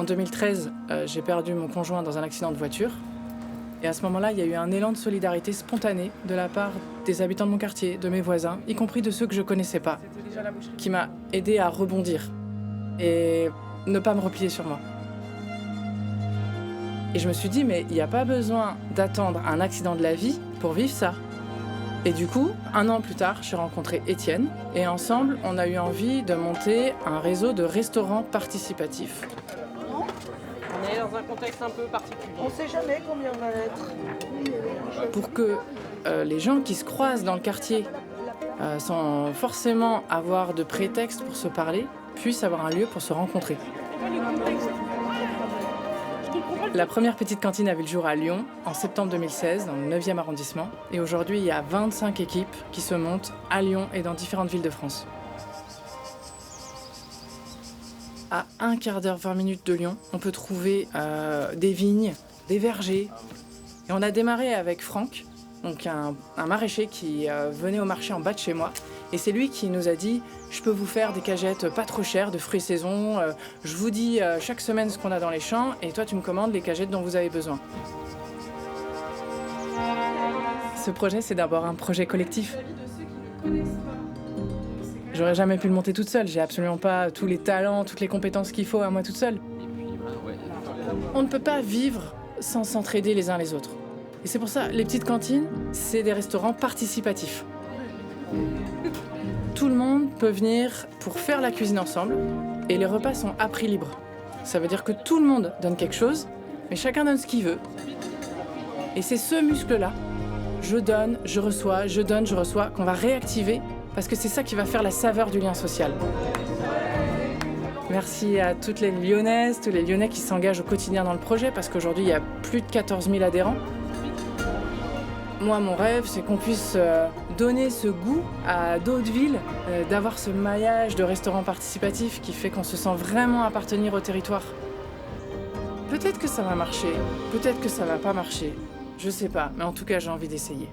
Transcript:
En 2013, j'ai perdu mon conjoint dans un accident de voiture. Et à ce moment-là, il y a eu un élan de solidarité spontané de la part des habitants de mon quartier, de mes voisins, y compris de ceux que je connaissais pas, qui m'a aidé à rebondir et ne pas me replier sur moi. Et je me suis dit, mais il n'y a pas besoin d'attendre un accident de la vie pour vivre ça. Et du coup, 1 an plus tard, j'ai rencontré Étienne et ensemble, on a eu envie de monter un réseau de restaurants participatifs. On est dans un contexte un peu particulier. On ne sait jamais combien on va être. Pour que les gens qui se croisent dans le quartier, sans forcément avoir de prétexte pour se parler, puissent avoir un lieu pour se rencontrer. La première petite cantine a vu le jour à Lyon en septembre 2016, dans le 9e arrondissement. Et aujourd'hui, il y a 25 équipes qui se montent à Lyon et dans différentes villes de France. À 1/4 d'heure, 20 minutes de Lyon, on peut trouver des vignes, des vergers. Et on a démarré avec Franck, donc un maraîcher qui venait au marché en bas de chez moi. Et c'est lui qui nous a dit « Je peux vous faire des cagettes pas trop chères de fruits saison. Je vous dis chaque semaine ce qu'on a dans les champs et toi tu me commandes les cagettes dont vous avez besoin. » Ce projet, c'est d'abord un projet collectif. J'aurais jamais pu le monter toute seule. J'ai absolument pas tous les talents, toutes les compétences qu'il faut à moi toute seule. On ne peut pas vivre sans s'entraider les uns les autres. Et c'est pour ça, les petites cantines, c'est des restaurants participatifs. Tout le monde peut venir pour faire la cuisine ensemble et les repas sont à prix libre. Ça veut dire que tout le monde donne quelque chose, mais chacun donne ce qu'il veut. Et c'est ce muscle-là, je donne, je reçois, je donne, je reçois, qu'on va réactiver parce que c'est ça qui va faire la saveur du lien social. Merci à toutes les Lyonnaises, tous les Lyonnais qui s'engagent au quotidien dans le projet parce qu'aujourd'hui, il y a plus de 14 000 adhérents. Moi, mon rêve, c'est qu'on puisse donner ce goût à d'autres villes, d'avoir ce maillage de restaurants participatifs qui fait qu'on se sent vraiment appartenir au territoire. Peut-être que ça va marcher, peut-être que ça va pas marcher, je sais pas, mais en tout cas, j'ai envie d'essayer.